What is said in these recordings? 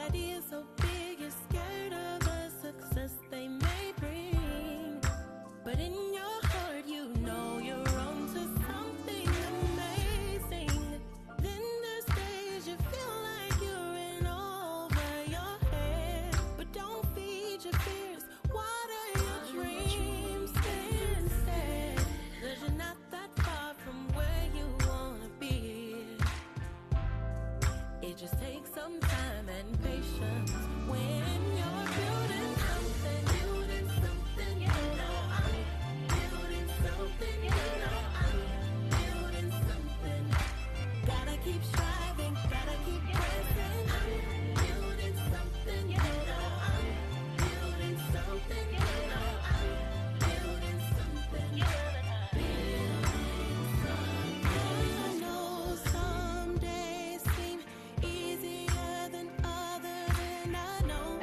Ideas so big, you're scared of the success they may bring. But in your heart, you know you're on to something amazing. Then there's days you feel like you're in over your head. But don't feed your fears, water your dreams instead. 'Cause you're not that far from where you wanna be. It just takes some time and patience when you're building something, you know I'm building something, you know I'm building something. Gotta keep striving, gotta keep pressing. I'm building something, you know I'm building something, you know I'm building something. Building something. I know some days seem easier than others, and I know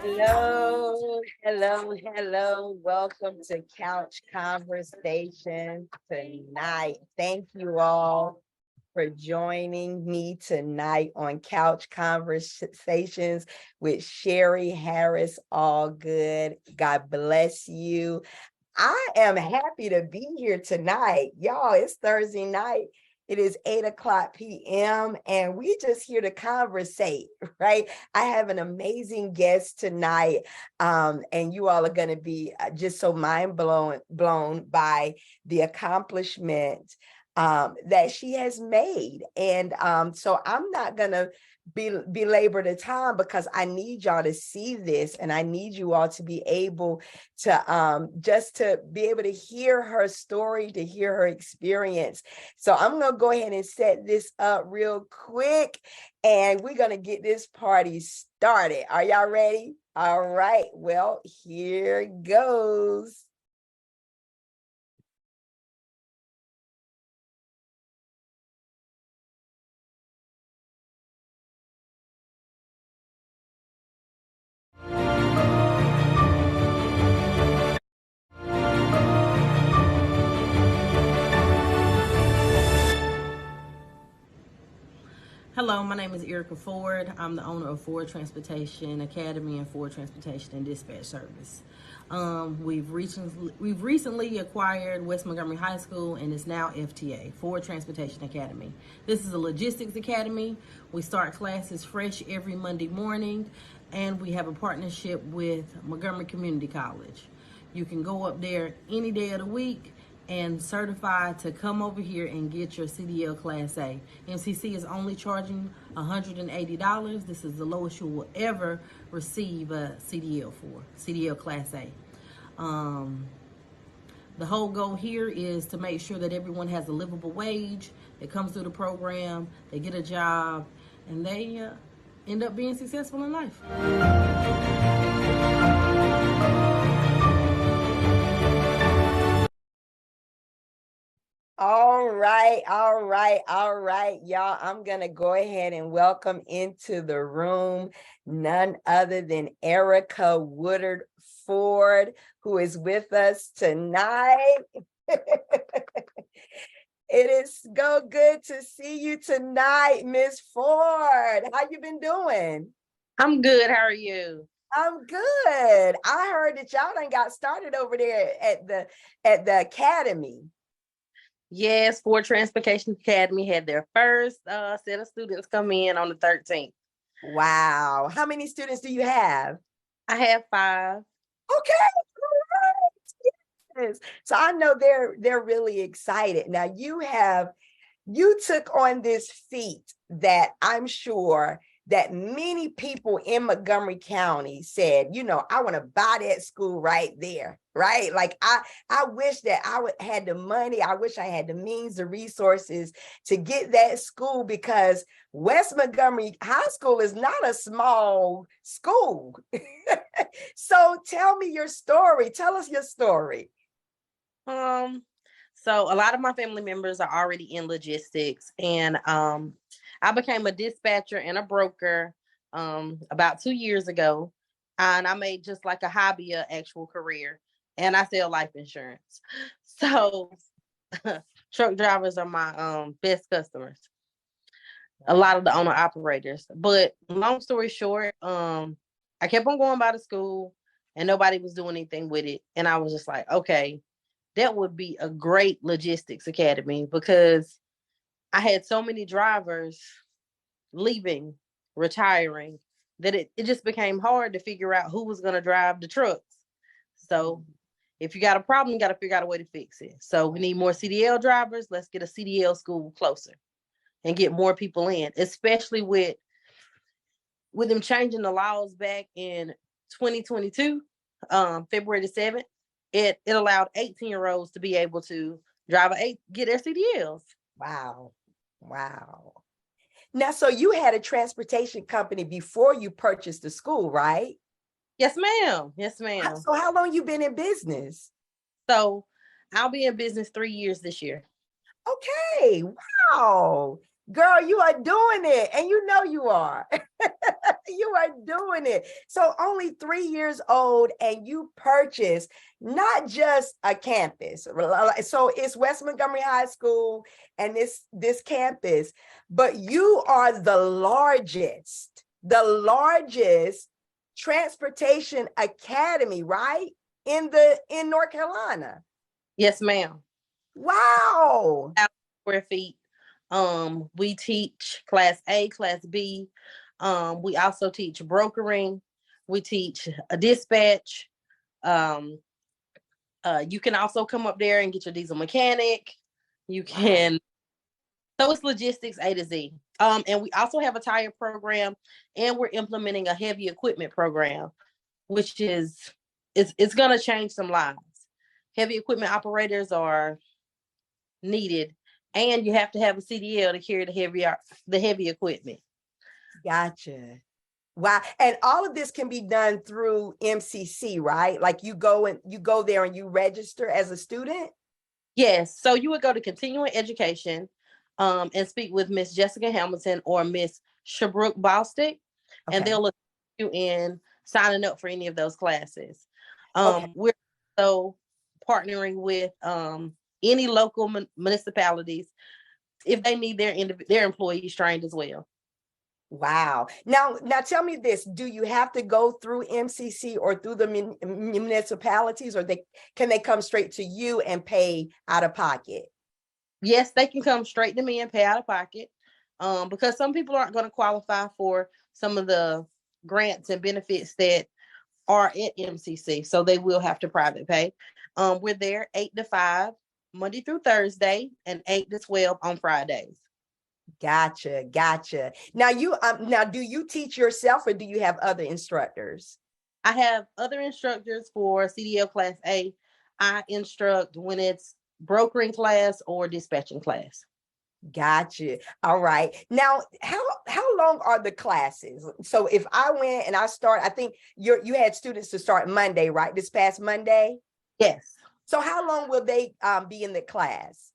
Hello. Welcome to Couch Conversation tonight. Thank you all for joining me tonight on Couch Conversations with Sherri Harris. Allgood. God bless you. I am happy to be here tonight. Y'all, it's Thursday night. It is 8:00 p.m. and we just here to conversate, right? I have an amazing guest tonight. And you all are going to be just so blown by the accomplishment that she has made. And so I'm not going to belabor the time because I need y'all to see this, and I need you all to be able to just to be able to hear her story, to hear her experience. So I'm going to go ahead and set this up real quick, and we're going to get this party started. Are y'all ready? All right. Well, here goes. Hello, my name is Erica Ford. I'm the owner of Ford Transportation Academy and Ford Transportation and Dispatch Service. We've recently acquired West Montgomery High School, and it's now FTA, Ford Transportation Academy. This is a logistics academy. We start classes fresh every Monday morning, and we have a partnership with Montgomery Community College. You can go up there any day of the week and certified to come over here and get your CDL Class A. MCC is only charging $180. This is the lowest you will ever receive a CDL for, CDL Class A. The whole goal here is to make sure that everyone has a livable wage that comes through the program, they get a job, and they end up being successful in life. All right, y'all. I'm going to go ahead and welcome into the room none other than Erica Woodard Ford, who is with us tonight. It is so good to see you tonight, Miss Ford. How you been doing? I'm good. How are you? I'm good. I heard that y'all done got started over there at the academy. Yes, Ford Transportation Academy had their first set of students come in on the 13th. Wow. How many students do you have? I have 5. Okay. All right. Yes. So I know they're really excited. Now you took on this feat that I'm sure that many people in Montgomery County said, I want to buy that school right there, right? Like I wish that I had the money. I wish I had the means, the resources to get that school, because West Montgomery High School is not a small school. So tell me your story. Tell us your story. So a lot of my family members are already in logistics, and I became a dispatcher and a broker about 2 years ago, and I made just like a hobby an actual career, and I sell life insurance. So truck drivers are my best customers. a lot of the owner operators. But long story short, I kept on going by the school and nobody was doing anything with it. And I was just like, okay, that would be a great logistics academy, because I had so many drivers leaving, retiring, that it just became hard to figure out who was going to drive the trucks. So if you got a problem, you got to figure out a way to fix it. So we need more CDL drivers. Let's get a CDL school closer and get more people in, especially with them changing the laws back in 2022, February the 7th. It allowed 18-year-olds to be able to get their CDLs. Wow. Wow. Now, so you had a transportation company before you purchased the school, right? Yes, ma'am. Yes, ma'am. So how long you been in business? So I'll be in business 3 years this year. Okay. Wow. Girl, you are doing it. And you know you are. You are doing it. So only 3 years old, and you purchased not just a campus. So it's West Montgomery High School and this campus, but you are the largest transportation academy, right? In North Carolina. Yes, ma'am. Wow. Square feet. We teach class A, class B. We also teach brokering. We teach a dispatch. You can also come up there and get your diesel mechanic. You can. So it's logistics A to Z. And we also have a tire program, and we're implementing a heavy equipment program, which is it's going to change some lives. Heavy equipment operators are needed, and you have to have a CDL to carry the heavy equipment. Gotcha. Wow. And all of this can be done through MCC, right? Like you go there and you register as a student? Yes. So you would go to continuing education and speak with Miss Jessica Hamilton or Miss Shabrook Bostick, and they'll look you in signing up for any of those classes. We're also partnering with any local municipalities if they need their employees trained as well. Wow. Now tell me this, do you have to go through MCC or through the municipalities, or can they come straight to you and pay out of pocket? Yes, they can come straight to me and pay out of pocket, because some people aren't going to qualify for some of the grants and benefits that are at MCC, so they will have to private pay. We're there 8 to 5 Monday through Thursday and 8 to 12 on Fridays. Gotcha. Now do you teach yourself, or do you have other instructors? I have other instructors for CDL class A. I instruct when it's brokering class or dispatching class. Gotcha. All right. Now, how long are the classes? So if I went and I think you had students to start Monday, right? This past Monday? Yes. So how long will they be in the class?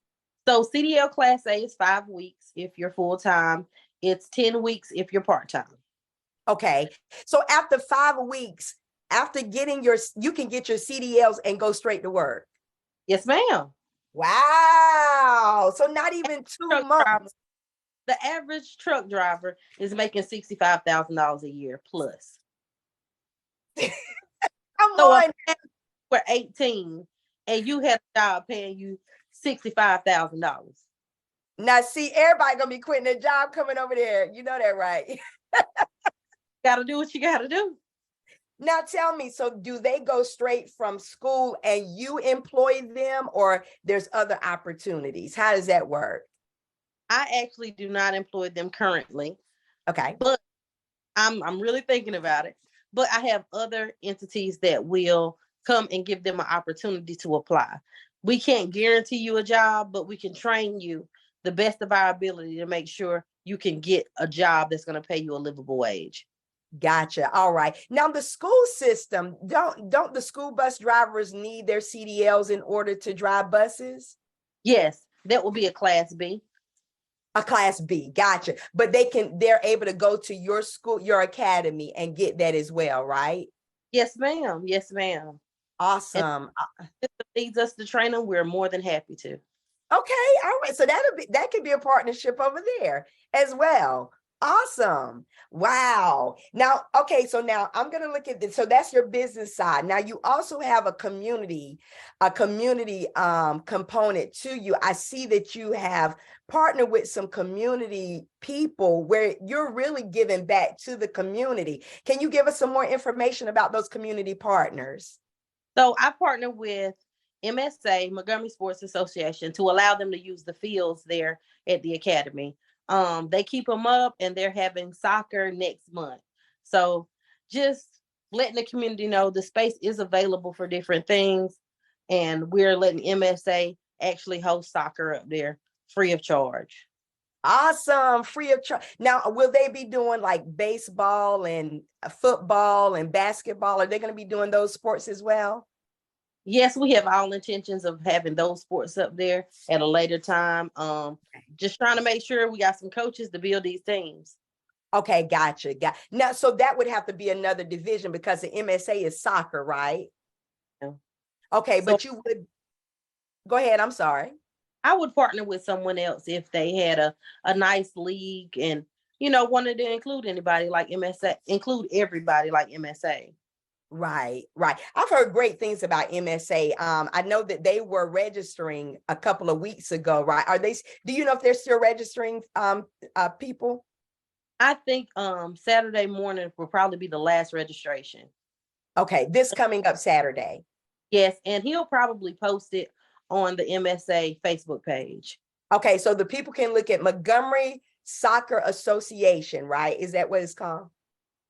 So CDL class A is 5 weeks if you're full-time. It's 10 weeks if you're part-time. Okay. So after 5 weeks, after getting you can get your CDLs and go straight to work. Yes, ma'am. Wow. So not even 2 months. The average truck driver is making $65,000 a year plus. Come on. For 18 and you had a job paying you $65,000. Now, see, everybody gonna be quitting their job coming over there. You know that, right? Gotta do what you gotta do. Now, tell me, so do they go straight from school and you employ them, or there's other opportunities? How does that work? I actually do not employ them currently. Okay. But I'm really thinking about it. But I have other entities that will come and give them an opportunity to apply. We can't guarantee you a job, but we can train you the best of our ability to make sure you can get a job that's going to pay you a livable wage. Gotcha. All right. Now the school system, don't the school bus drivers need their CDLs in order to drive buses? Yes, that will be a class B. A class B. Gotcha. But they're able to go to your school, your academy, and get that as well, right? Yes, ma'am. Yes, ma'am. Awesome. If it needs us to train them, we're more than happy to. Okay, all right. So that could be a partnership over there as well. Awesome. Wow. Now, okay, so now I'm going to look at this. So that's your business side. Now you also have a community component to you. I see that you have partnered with some community people where you're really giving back to the community. Can you give us some more information about those community partners? So I partner with MSA, Montgomery Sports Association, to allow them to use the fields there at the academy. They keep them up and they're having soccer next month. So just letting the community know the space is available for different things. And we're letting MSA actually host soccer up there free of charge. Awesome, free of charge. Now, will they be doing like baseball and football and basketball? Are they going to be doing those sports as well? Yes, we have all intentions of having those sports up there at a later time. Just trying to make sure we got some coaches to build these teams. Okay, gotcha. Got now, so that would have to be another division because the MSA is soccer, right? Yeah. Okay, So but you would go ahead. I'm sorry. I would partner with someone else if they had a nice league and wanted to include anybody like MSA, include everybody like MSA. Right, right. I've heard great things about MSA. I know that they were registering a couple of weeks ago, right? Do you know if they're still registering people? I think Saturday morning will probably be the last registration. Okay, this coming up Saturday. Yes, and he'll probably post it on the MSA Facebook page. Okay, so the people can look at Montgomery Soccer Association, right? Is that what it's called?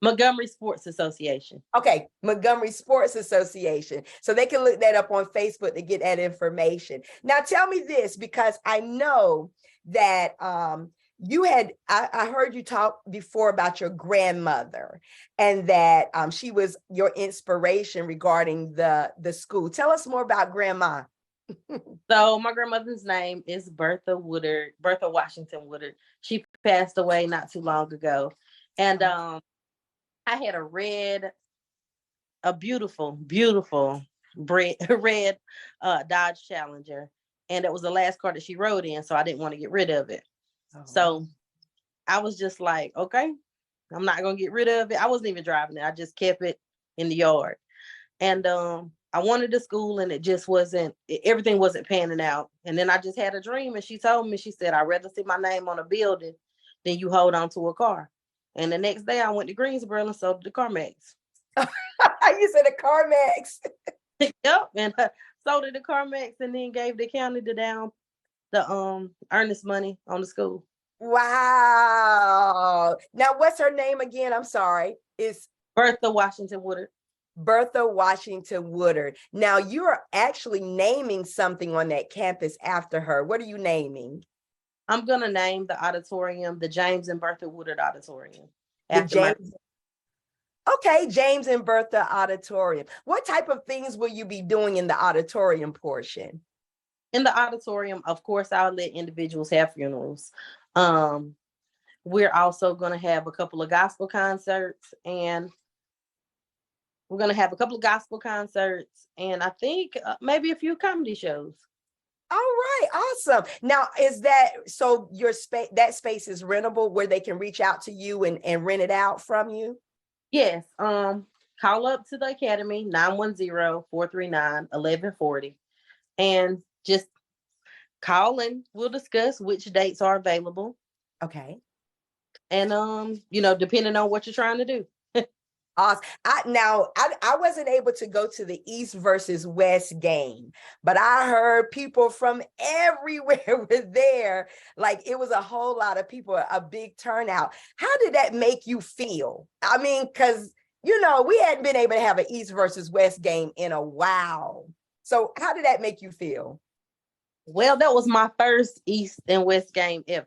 Montgomery Sports Association. Okay, Montgomery Sports Association. So they can look that up on Facebook to get that information. Now tell me this, because I know that I heard you talk before about your grandmother and that she was your inspiration regarding the school. Tell us more about grandma. So my grandmother's name is Bertha Woodard, Bertha Washington Woodard. She passed away not too long ago. And I had a beautiful, beautiful red Dodge Challenger. And it was the last car that she rode in, so I didn't want to get rid of it. Oh. So I was just like, okay, I'm not going to get rid of it. I wasn't even driving it. I just kept it in the yard. And I wanted to school and everything wasn't panning out. And then I just had a dream and she told me, she said, I'd rather see my name on a building than you hold on to a car. And the next day I went to Greensboro and sold the CarMax. You said a CarMax. Yep. And sold it to CarMax and then gave the county the earnest money on the school. Wow. Now what's her name again? I'm sorry. It's Bertha Washington Woodard. Bertha Washington Woodard. Now you're actually naming something on that campus after her. What are you naming? I'm going to name the auditorium the James and Bertha Woodard Auditorium. Okay, James and Bertha Auditorium. What type of things will you be doing in the auditorium portion? In the auditorium, of course, I'll let individuals have funerals. We're also going to have a couple of gospel concerts and I think maybe a few comedy shows. All right, awesome. Now, is that so your space, that space is rentable where they can reach out to you and rent it out from you? Yes. Call up to the Academy, 910-439-1140. And just call and we'll discuss which dates are available. Okay. And depending on what you're trying to do. Awesome. I wasn't able to go to the East versus West game, but I heard people from everywhere were there. Like it was a whole lot of people, a big turnout. How did that make you feel? I mean, because we hadn't been able to have an East versus West game in a while. So how did that make you feel? Well, that was my first East and West game ever.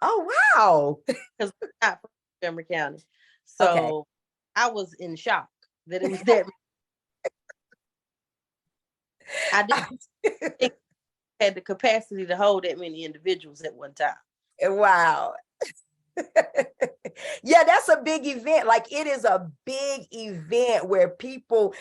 Oh, wow. Because we're not from Montgomery County. So okay. I was in shock that it was that. I didn't think I had the capacity to hold that many individuals at one time. Wow. Yeah, that's a big event. Like it is a big event where people,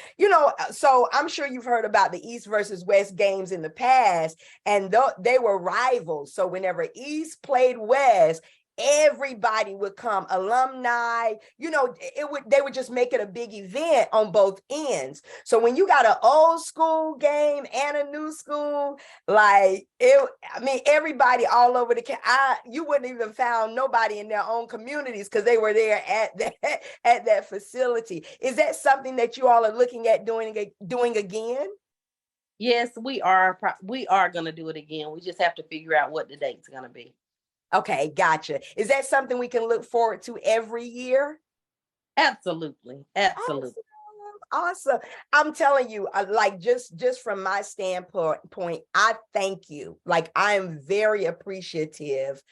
so I'm sure you've heard about the East versus West games in the past, and they were rivals. So whenever East played West, everybody would come, alumni, they would just make it a big event on both ends. So when you got an old school game and a new school, like everybody all over you wouldn't even found nobody in their own communities because they were there at that facility. Is that something that you all are looking at doing again? Yes, we are going to do it again. We just have to figure out what the date's going to be. Okay, gotcha. Is that something we can look forward to every year? Absolutely. Awesome. I'm telling you, like just from my standpoint, I thank you. Like I am very appreciative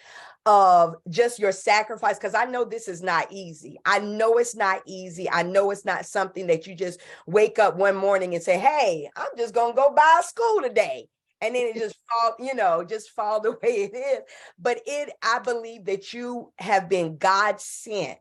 of just your sacrifice, because I know this is not easy. I know it's not easy. I know it's not something that you just wake up one morning and say, hey, I'm just gonna go buy a school today. And then it just fall the way it is. But I believe that you have been God sent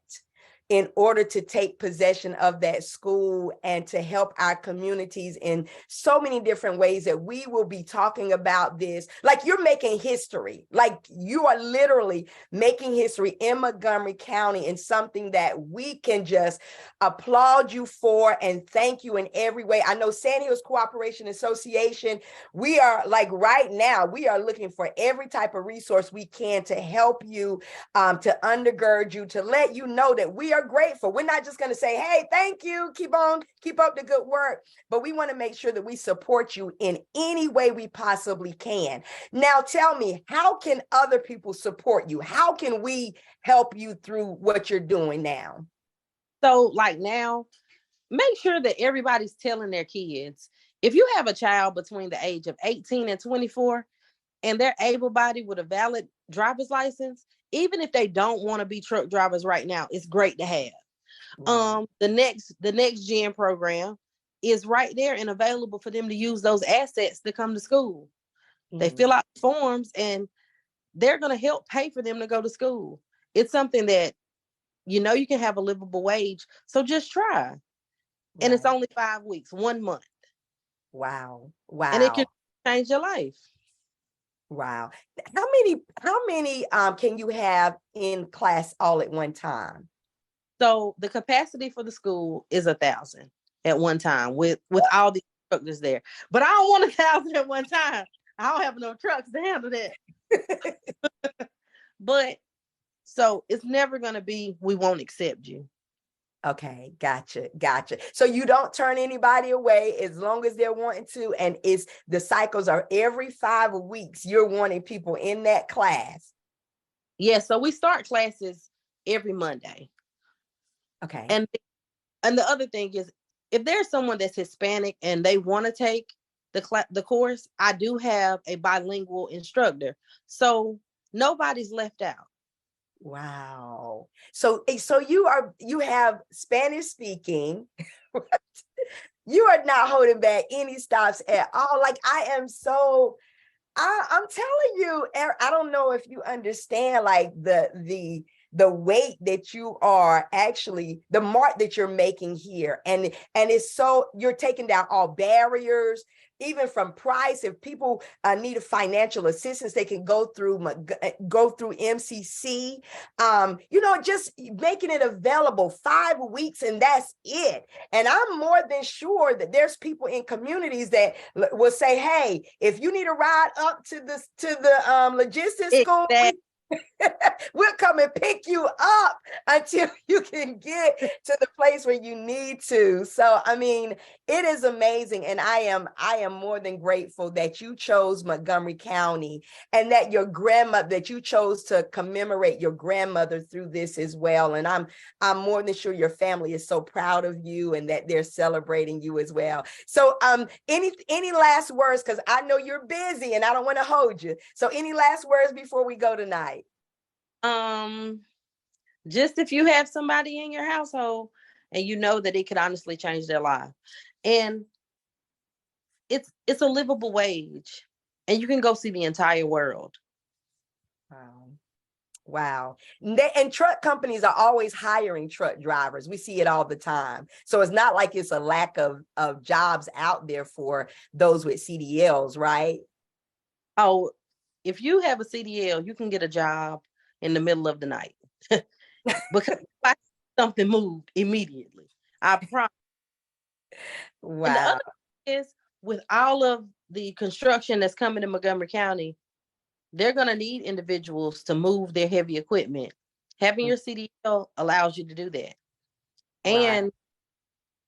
in order to take possession of that school and to help our communities in so many different ways that we will be talking about this. Like you're making history, like you are literally making history in Montgomery County, and something that we can just applaud you for and thank you in every way. I know Sand Hills Cooperation Association, we are like right now, we are looking for every type of resource we can to help you, to undergird you, to let you know that we are grateful. We're not just going to say, hey, thank you, keep up the good work, but we want to make sure that we support you in any way we possibly can. Now, tell me, how can other people support you? How can we help you through what you're doing now? So like now, make sure that everybody's telling their kids, if you have a child between the age of 18 and 24, and they're able-bodied with a valid driver's license, even if they don't want to be truck drivers right now, it's great to have. Right. The next gen program is right there and available for them to use those assets to come to school. They fill out forms and they're going to help pay for them to go to school. It's something that, you can have a livable wage. So just try. Right. And it's only 5 weeks, 1 month. Wow. And it can change your life. Wow. How many can you have in class all at one time? So the capacity for the school is 1,000 at one time with all the instructors there. But I don't want 1,000 at one time. I don't have no trucks to handle that. But so it's never going to be, we won't accept you. Okay, gotcha. So you don't turn anybody away as long as they're wanting to, and the cycles are every 5 weeks. You're wanting people in that class. Yeah, so we start classes every Monday. Okay. And the other thing is, if there's someone that's Hispanic and they want to take the course, I do have a bilingual instructor, so nobody's left out. Wow. So you have Spanish speaking. You are not holding back any stops at all. Like I'm telling you, I don't know if you understand like the weight that you are actually, the mark that you're making here. And it's so, you're taking down all barriers, even from price. If people need a financial assistance, they can go through MCC, just making it available 5 weeks, and that's it. And I'm more than sure that there's people in communities that will say, hey, if you need a ride up to the logistics school, we'll come and pick you up until you can get to the place where you need to. So, I mean, it is amazing. And I am more than grateful that you chose Montgomery County, and that that you chose to commemorate your grandmother through this as well. And I'm more than sure your family is so proud of you and that they're celebrating you as well. So, any last words? Because I know you're busy and I don't want to hold you. So any last words before we go tonight? Just if you have somebody in your household and you know that it could honestly change their life, and it's a livable wage, and you can go see the entire world. Wow. And truck companies are always hiring truck drivers. We see it all the time. So it's not like it's a lack of jobs out there for those with CDLs, right? Oh, if you have a CDL, you can get a job in the middle of the night because something moved immediately. I promise. And the Wow. other thing is, with all of the construction that's coming to Montgomery County, they're going to need individuals to move their heavy equipment. Having your CDL allows you to do that. Right. And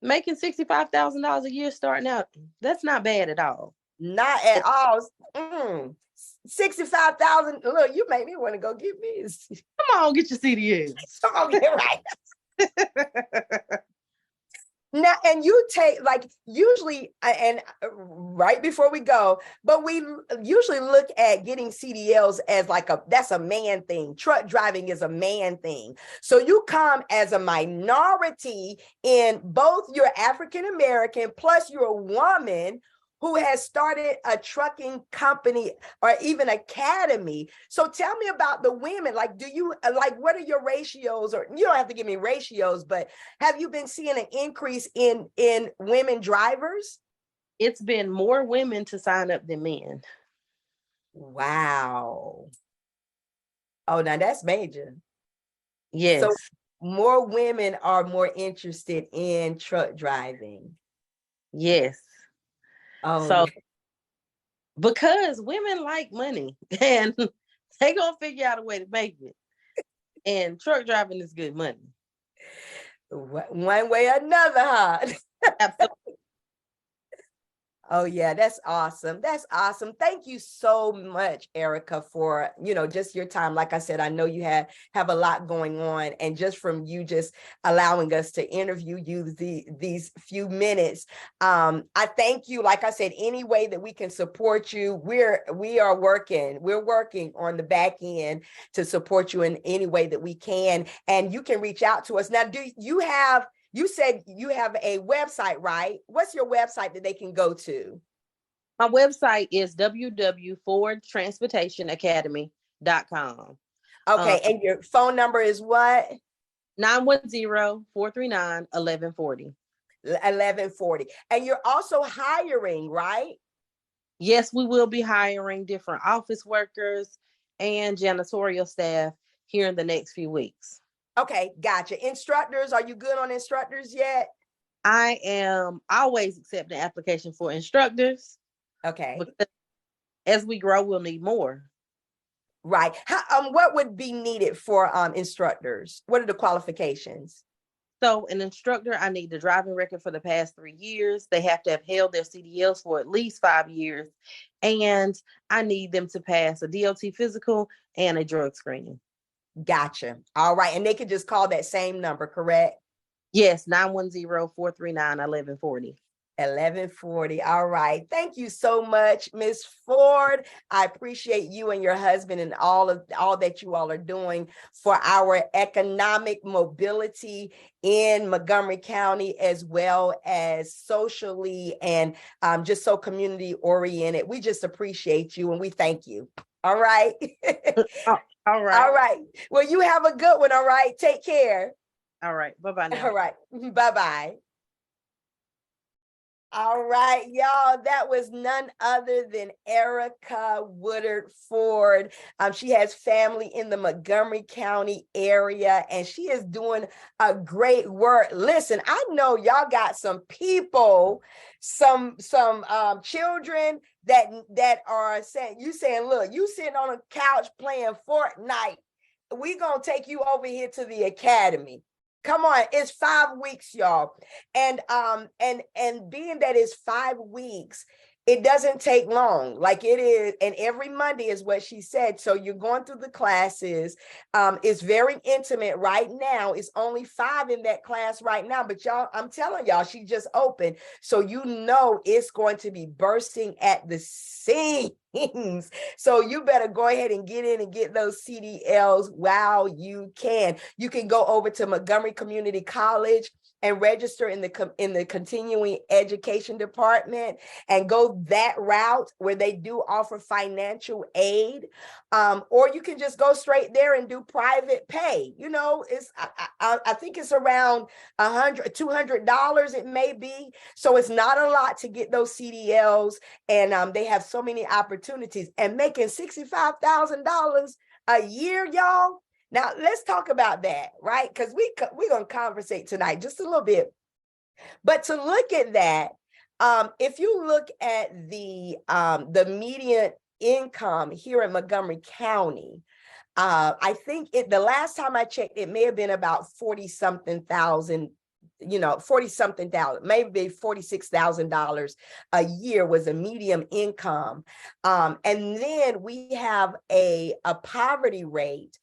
making $65,000 a year starting out, that's not bad at all. Not at all. 65,000. Look, you make me want to go get me. Come on, get your CDL. Come on, get right. Now, and you take like usually, and right before we go, but we usually look at getting CDLs as like that's a man thing. Truck driving is a man thing. So you come as a minority in both you're African American, plus you're a woman who has started a trucking company or even academy. So tell me about the women. Like, do you like, what are your ratios? Or you don't have to give me ratios, but have you been seeing an increase in women drivers? It's been more women to sign up than men. Wow. Oh, now that's major. Yes. So more women are more interested in truck driving. Yes. Oh, So because women like money and they gonna figure out a way to make it. And truck driving is good money. one way or another, huh? Absolutely. Oh yeah, that's awesome. That's awesome. Thank you so much, Erica, for, just your time. Like I said, I know you have a lot going on, and just from you just allowing us to interview you these few minutes, I thank you. Like I said, any way that we can support you, we're working on the back end to support you in any way that we can, and you can reach out to us. Now, you said you have a website, right? What's your website that they can go to? My website is www.fordtransportationacademy.com. Okay, and your phone number is what? 910-439-1140. 1140. And you're also hiring, right? Yes, we will be hiring different office workers and janitorial staff here in the next few weeks. Okay, gotcha. Instructors, are you good on instructors yet? I am always accepting application for instructors. Okay. Because as we grow, we'll need more. Right. What would be needed for instructors? What are the qualifications? So an instructor, I need the driving record for the past 3 years. They have to have held their CDLs for at least 5 years. And I need them to pass a DOT physical and a drug screening. Gotcha. All right. And they could just call that same number, correct? Yes, 910-439-1140. 1140. All right. Thank you so much, Ms. Ford. I appreciate you and your husband and all that you all are doing for our economic mobility in Montgomery County, as well as socially and just so community oriented. We just appreciate you and we thank you. All right. All right. All right. Well, you have a good one. All right. Take care. All right. Bye-bye now. All right. Bye-bye. All right, y'all, that was none other than Erica Woodard Ford. She has family in the Montgomery County area, and she is doing a great work. Listen, I know y'all got some people, some children that are saying, look, you sitting on a couch playing Fortnite. We gonna take you over here to the academy. Come on, it's 5 weeks, y'all. And being that it's 5 weeks, it doesn't take long, like it is, and every Monday is what she said. So you're going through the classes. It's very intimate right now. It's only 5 in that class right now, but y'all, I'm telling y'all, she just opened. So it's going to be bursting at the seams. So you better go ahead and get in and get those CDLs while you can. You can go over to Montgomery Community College and register in the continuing education department and go that route where they do offer financial aid. Or you can just go straight there and do private pay. You know, I think it's around $200 it may be. So it's not a lot to get those CDLs, and they have so many opportunities, and making $65,000 a year, y'all. Now let's talk about that, right? Because we're gonna conversate tonight just a little bit. But to look at that, if you look at the median income here in Montgomery County, I think the last time I checked, it may have been about 40 something thousand, 40 something thousand, maybe $46,000 a year was a medium income. And then we have a poverty rate.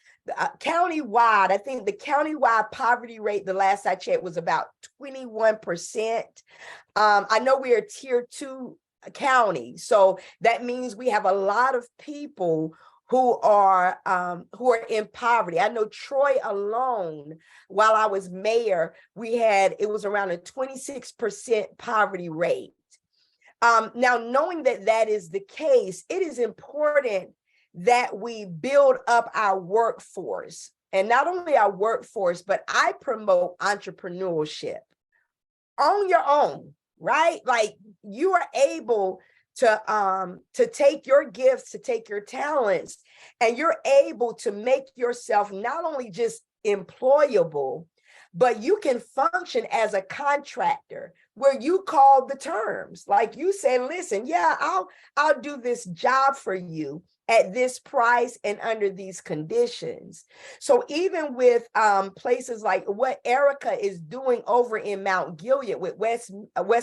Countywide, I think the countywide poverty rate, the last I checked, was about 21%. I know we are tier 2 county, so that means we have a lot of people who are in poverty. I know Troy alone, while I was mayor, it was around a 26% poverty rate. Now, knowing that that is the case, it is important that we build up our workforce, and not only our workforce, but I promote entrepreneurship on your own, right? Like, you are able to take your gifts, to take your talents, and you're able to make yourself not only just employable, but you can function as a contractor where you call the terms. Like, you say, listen, yeah, I'll do this job for you at this price and under these conditions. So even with places like what Erica is doing over in Mount Gilead with West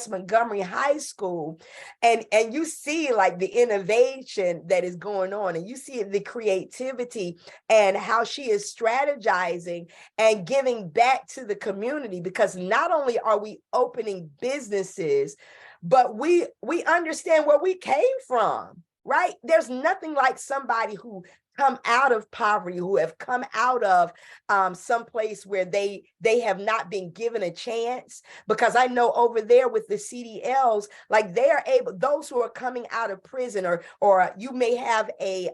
Montgomery High School, and you see like the innovation that is going on, and you see the creativity and how she is strategizing and giving back to the community, because not only are we opening businesses, but we understand where we came from. Right? There's nothing like somebody who come out of poverty, who have come out of someplace where they have not been given a chance. Because I know over there with the CDLs, like, they are able, those who are coming out of prison, or you may have a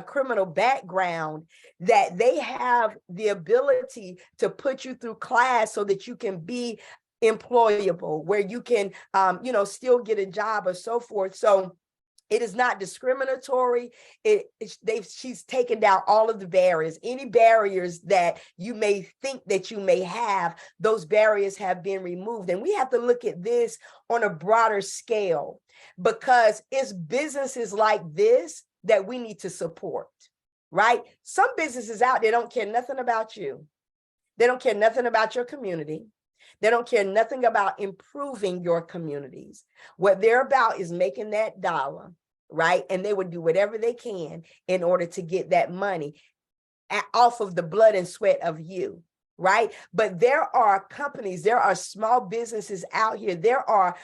criminal background, that they have the ability to put you through class so that you can be employable, where you can still get a job or so forth. So it is not discriminatory. She's taken down all of the barriers. Any barriers that you may think that you may have, those barriers have been removed. And we have to look at this on a broader scale, because it's businesses like this that we need to support, right? Some businesses out there don't care nothing about you. They don't care nothing about your community. They don't care nothing about improving your communities. What they're about is making that dollar, right? And they would do whatever they can in order to get that money off of the blood and sweat of you, right? But there are companies, there are small businesses out here. There are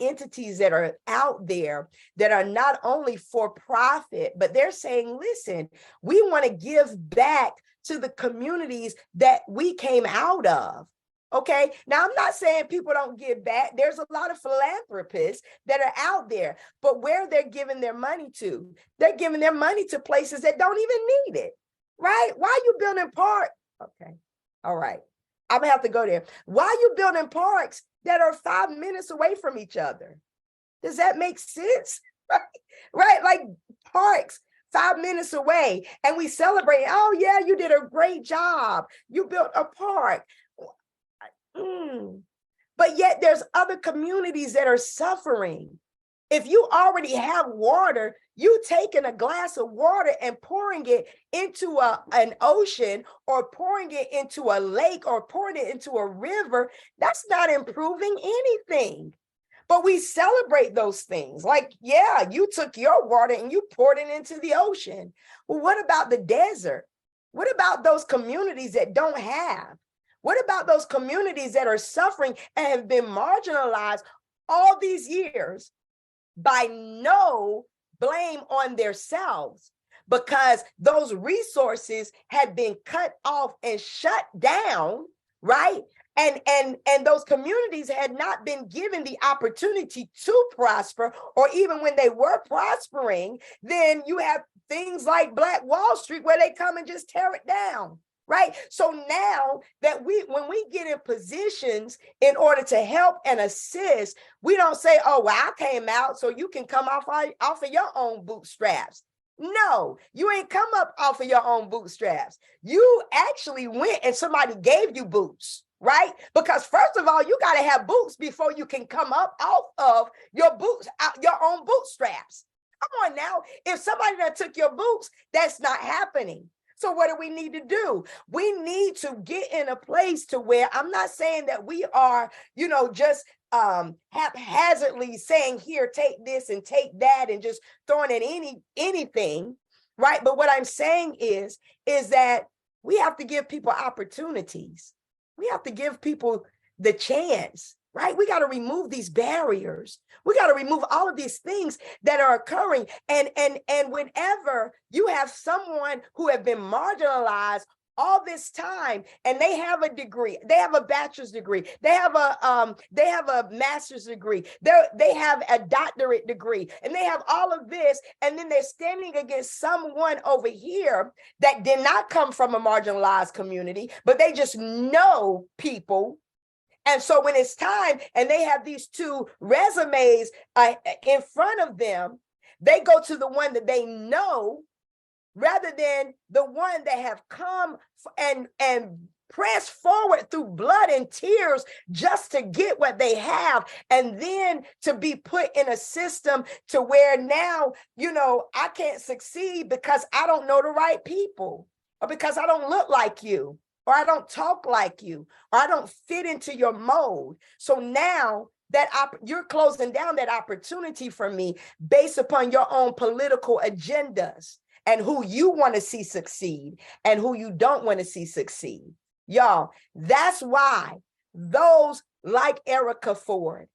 entities that are out there that are not only for profit, but they're saying, listen, we want to give back to the communities that we came out of. Okay, now I'm not saying people don't give back. There's a lot of philanthropists that are out there, but where they're giving their money to, they're giving their money to places that don't even need it, right? Why are you building parks? Okay, all right, I'm gonna have to go there. Why are you building parks that are 5 minutes away from each other? Does that make sense? Right, like parks 5 minutes away, and we celebrate, oh yeah, you did a great job. You built a park. But yet there's other communities that are suffering. If you already have water, you taking a glass of water and pouring it into an ocean, or pouring it into a lake, or pouring it into a river, that's not improving anything. But we celebrate those things. Like, yeah, you took your water and you poured it into the ocean. Well, what about the desert? What about those communities that don't have? What about those communities that are suffering and have been marginalized all these years by no blame on themselves, because those resources had been cut off and shut down, right? And those communities had not been given the opportunity to prosper, or even when they were prospering, then you have things like Black Wall Street where they come and just tear it down. Right. So now that when we get in positions in order to help and assist, we don't say, oh, well, I came out so you can come off of your own bootstraps. No, you ain't come up off of your own bootstraps. You actually went and somebody gave you boots, right? Because first of all, you got to have boots before you can come up off of your boots, your own bootstraps. Come on now. If somebody that took your boots, that's not happening. So what do we need to do? We need to get in a place to where, I'm not saying that we are, just haphazardly saying, here, take this and take that and just throwing in anything, right? But what I'm saying is that we have to give people opportunities. We have to give people the chance, right? We got to remove these barriers. We got to remove all of these things that are occurring. And whenever you have someone who have been marginalized all this time, and they have a degree, they have a bachelor's degree, they have a master's degree, they have a doctorate degree, and they have all of this, and then they're standing against someone over here that did not come from a marginalized community, but they just know people. And so when it's time and they have these two resumes in front of them, they go to the one that they know rather than the one that have come and pressed forward through blood and tears just to get what they have, and then to be put in a system to where now, I can't succeed because I don't know the right people, or because I don't look like you, or I don't talk like you, or I don't fit into your mold. So now that you're closing down that opportunity for me based upon your own political agendas and who you want to see succeed and who you don't want to see succeed. Y'all, that's why those like Erica Ford,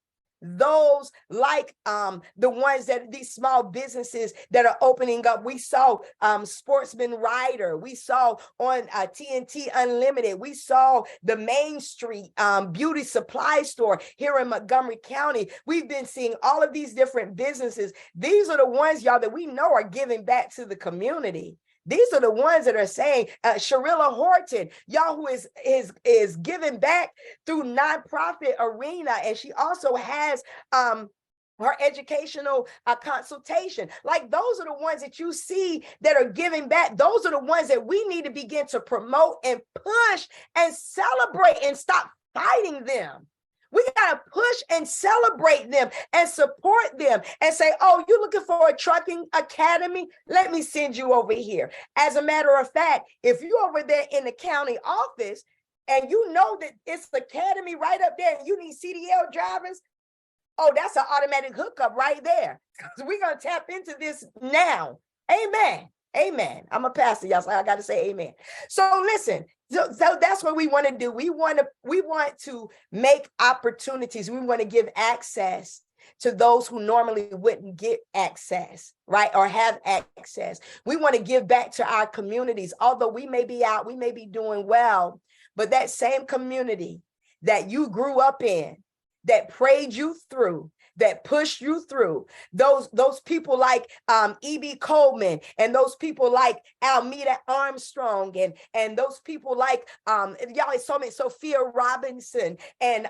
those like the ones that these small businesses that are opening up. We saw Sportsman Rider. We saw on TNT Unlimited. We saw the Main Street beauty supply store here in Montgomery County. We've been seeing all of these different businesses. These are the ones, y'all, that we know are giving back to the community. These are the ones that are saying, Sherrilla Horton, y'all, who is giving back through nonprofit arena. And she also has her educational consultation. Like, those are the ones that you see that are giving back. Those are the ones that we need to begin to promote and push and celebrate and stop fighting them. We got to push and celebrate them and support them and say, oh, you're looking for a trucking academy? Let me send you over here. As a matter of fact, if you're over there in the county office and you know that it's the academy right up there and you need CDL drivers, oh, that's an automatic hookup right there. So we're going to tap into this now. Amen. Amen. I'm a pastor, y'all, so I got to say amen. So listen, so that's what we want to do. We want to make opportunities. We want to give access to those who normally wouldn't get access, right? Or have access. We want to give back to our communities. Although we may be out, we may be doing well, but that same community that you grew up in, that prayed you through, that pushed you through, those people like E.B. Coleman, and those people like Almeda Armstrong, and those people like y'all saw me, Sophia Robinson, and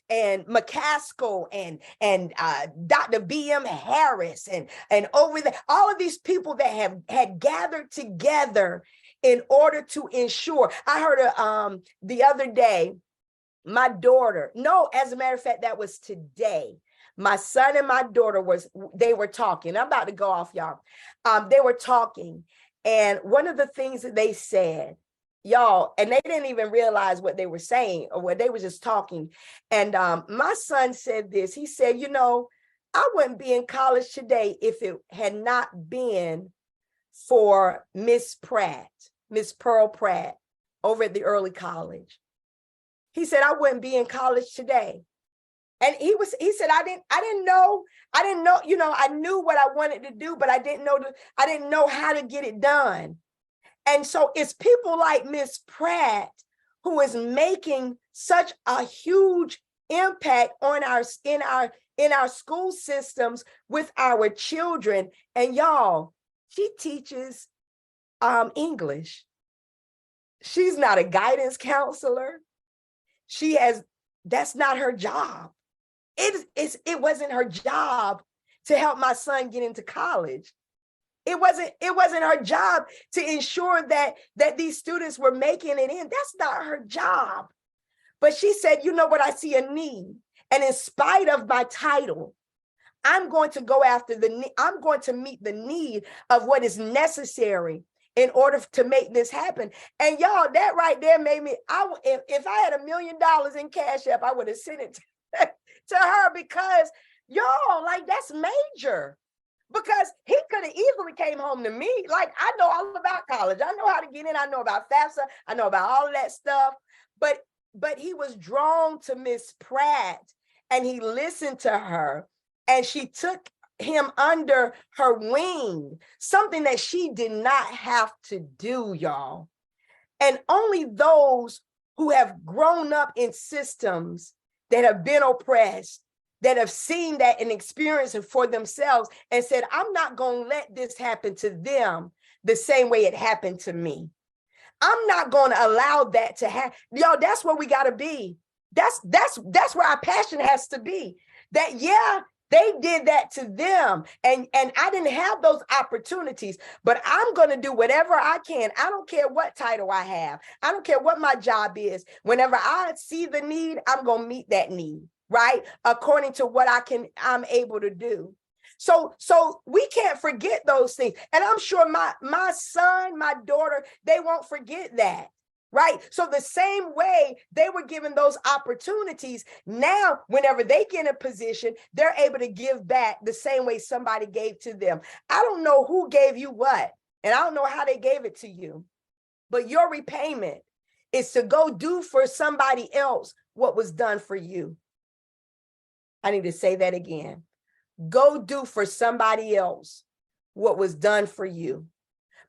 McCaskill, and Dr. B.M. Harris, and over there, all of these people that had gathered together in order to ensure. I heard the other day, my daughter, no, as a matter of fact, that was today. My son and my daughter they were talking. I'm about to go off, y'all. They were talking. And one of the things that they said, y'all, and they didn't even realize what they were saying or what they were just talking. And my son said this. He said, I wouldn't be in college today if it had not been for Miss Pratt, Miss Pearl Pratt over at the early college. He said, I wouldn't be in college today. And he said, I didn't know, I knew what I wanted to do, but I didn't know how to get it done. And so it's people like Miss Pratt who is making such a huge impact on in our school systems with our children. And y'all, she teaches English. She's not a guidance counselor. That's not her job. It wasn't her job to help my son get into college. It wasn't her job to ensure that these students were making it in. That's not her job. But she said, you know what, I see a need. And in spite of my title, I'm going to go after I'm going to meet the need of what is necessary in order to make this happen. And y'all, that right there made me, if I had $1 million in Cash App, I would have sent it to her, because y'all, like, that's major. Because he could have easily came home to me. Like, I know all about college. I know how to get in. I know about FAFSA. I know about all of that stuff. But he was drawn to Miss Pratt, and he listened to her, and she took him under her wing, something that she did not have to do, y'all. And only those who have grown up in systems that have been oppressed, that have seen that and experienced it for themselves and said, I'm not going to let this happen to them the same way it happened to me. I'm not going to allow that to happen. Y'all, that's where we got to be. That's where our passion has to be. That, yeah, they did that to them. And I didn't have those opportunities, but I'm going to do whatever I can. I don't care what title I have. I don't care what my job is. Whenever I see the need, I'm going to meet that need, right? According to what I'm able to do. So we can't forget those things. And I'm sure my son, my daughter, they won't forget that. Right. So the same way they were given those opportunities, now, whenever they get in a position, they're able to give back the same way somebody gave to them. I don't know who gave you what, and I don't know how they gave it to you, but your repayment is to go do for somebody else what was done for you. I need to say that again. Go do for somebody else what was done for you.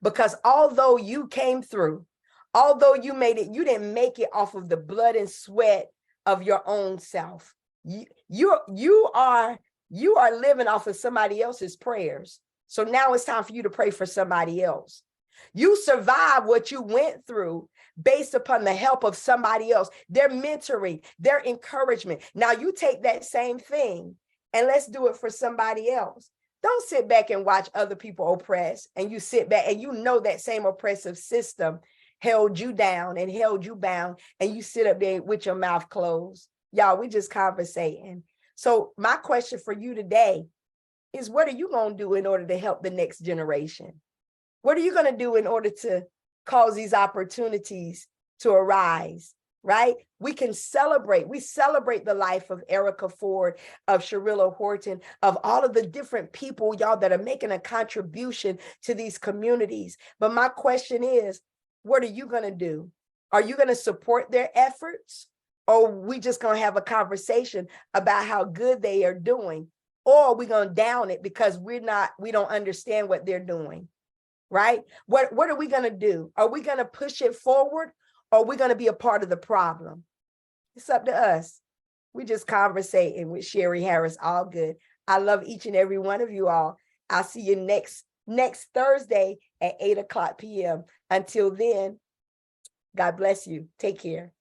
Because although you came through, although you made it, you didn't make it off of the blood and sweat of your own self. You are living off of somebody else's prayers. So now it's time for you to pray for somebody else. You survived what you went through based upon the help of somebody else, their mentoring, their encouragement. Now you take that same thing and let's do it for somebody else. Don't sit back and watch other people oppress, and you sit back and you know that same oppressive system held you down and held you bound, and you sit up there with your mouth closed. Y'all, we just conversating. So my question for you today is, what are you going to do in order to help the next generation? What are you going to do in order to cause these opportunities to arise, right? We can celebrate. We celebrate the life of Erica Ford, of Sherrilla Horton, of all of the different people, y'all, that are making a contribution to these communities. But my question is, what are you going to do? Are you going to support their efforts? Or we just going to have a conversation about how good they are doing? Or are we going to down it because we don't understand what they're doing, right? What are we going to do? Are we going to push it forward? Or are we going to be a part of the problem? It's up to us. We just conversating with Sherri Harris, Allgood. I love each and every one of you all. I'll see you next Thursday at 8:00 p.m. Until then, God bless you. Take care.